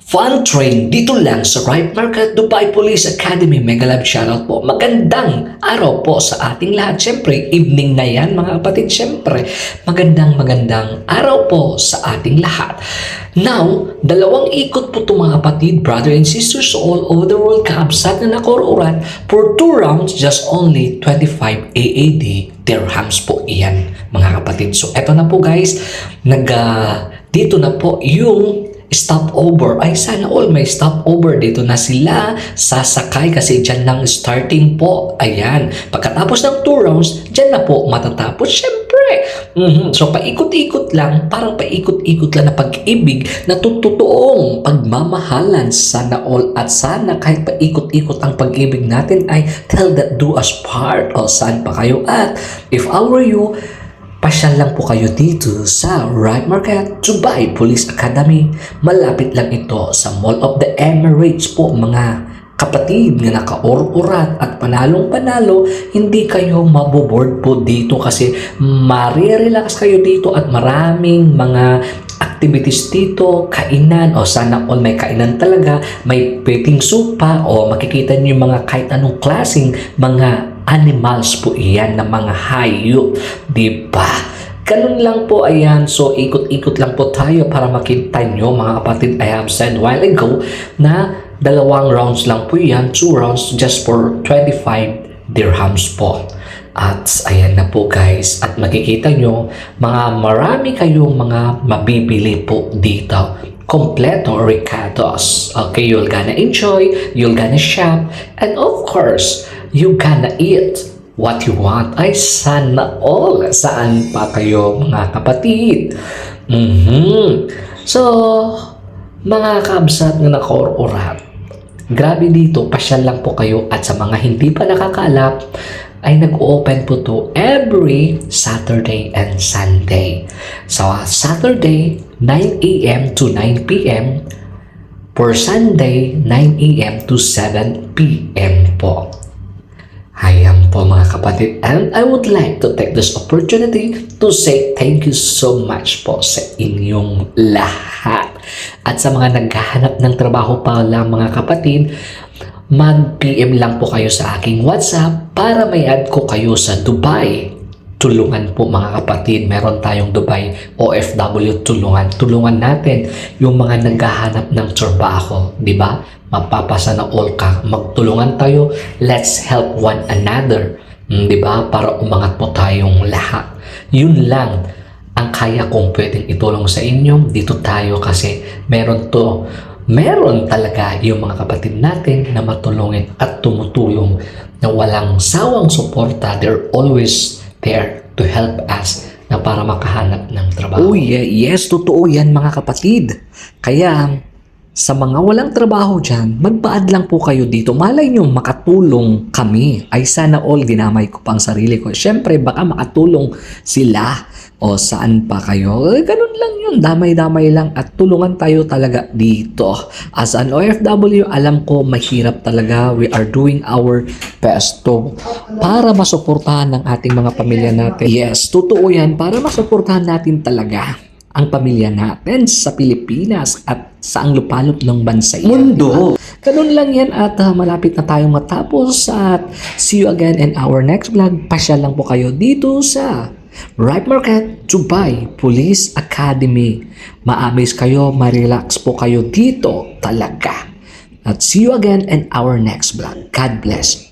Fun train dito lang sa Right Market Dubai Police Academy. Mega love shoutout po. Magandang araw po sa ating lahat. Siyempre, evening na yan mga kapatid. Siyempre, magandang araw po sa ating lahat. Now, dalawang ikot po ito mga kapatid, brother and sisters all over the world. Kaabsat na nakururan for 2 rounds, just only 25 AAD dirhams po iyan mga kapatid. So, eto na po guys. Dito na po yung stopover. Ay, sana all may stopover. Dito na sila sasakay kasi dyan lang starting po. Ayan. Pagkatapos ng 2 rounds, dyan na po matatapos. Siyempre. So, paikot-ikot lang. Parang paikot-ikot lang na pag-ibig na totoong pagmamahalan. Sana all. At sana kahit paikot-ikot ang pag-ibig natin ay till that do us part. O, saan pa kayo? At if I were you, pasyal lang po kayo dito sa Right Market Dubai Police Academy. Malapit lang ito sa Mall of the Emirates po mga kapatid na naka-or-urat at panalong-panalo. Hindi kayo maboboard po dito kasi marirelax kayo dito at maraming mga activities dito, kainan o sana all may kainan talaga, may petting sopa o makikita niyo yung mga kahit anong klaseng mga animals po iyan na mga hayop, diba? Ganun lang po, ayan. So, ikot-ikot lang po tayo para makita nyo, mga kapatid. I have said a while ago na 2 rounds lang po yan. 2 rounds just for 25 dirhams po. At ayan na po guys. At makikita nyo, marami kayong mga mabibili po dito. Kompleto recados. Okay, you're gonna enjoy, you're gonna shop, and of course, you gonna eat what you want. Ay, sana all. Saan pa kayo mga kapatid? So, mga kabsat na naka-or-urat, grabe dito, pasyal lang po kayo. At sa mga hindi pa nakakaalap, ay nag-open po to every Saturday and Sunday. So, Saturday, 9 a.m. to 9 p.m. For Sunday, 9 a.m. to 7 p.m. po. Ayan po mga kapatid. And I would like to take this opportunity to say thank you so much po sa inyong lahat. At sa mga naghahanap ng trabaho pa lang mga kapatid, mag-PM lang po kayo sa aking WhatsApp para may add ko kayo sa Dubai. Tulungan po mga kapatid. Meron tayong Dubai OFW tulungan natin yung mga naghahanap ng trabaho, di ba? Mapapasa na all ka. Magtulungan tayo. Let's help one another, di ba? Para umangat po tayong lahat. Yun lang ang kaya kong pwedeng itulong sa inyo. Dito tayo kasi meron talaga yung mga kapatid natin na matulungin at tumutulong na walang sawang suporta. They're always there to help us na para makahanap ng trabaho. Oh yeah, yes, totoo yan mga kapatid. Kaya sa mga walang trabaho dyan, magpaad lang po kayo dito. Malay nyo makatulong kami. Ay sana all, ginamay ko pang sarili ko. Siyempre baka makatulong sila o saan pa kayo. Ganun lang yun, damay-damay lang at tulungan tayo talaga dito. As an OFW, alam ko mahirap talaga. We are doing our best to para masuportahan ng ating mga pamilya natin. Yes, totoo yan, para masuportahan natin talaga ang pamilya natin sa Pilipinas at sa ang lupalop ng bansa mundo. Ganun lang yan at malapit na tayong matapos at see you again in our next vlog. Pasyal lang po kayo dito sa Right Market Dubai Police Academy. Ma-amaze kayo, ma-relax po kayo dito talaga. At see you again in our next vlog. God bless.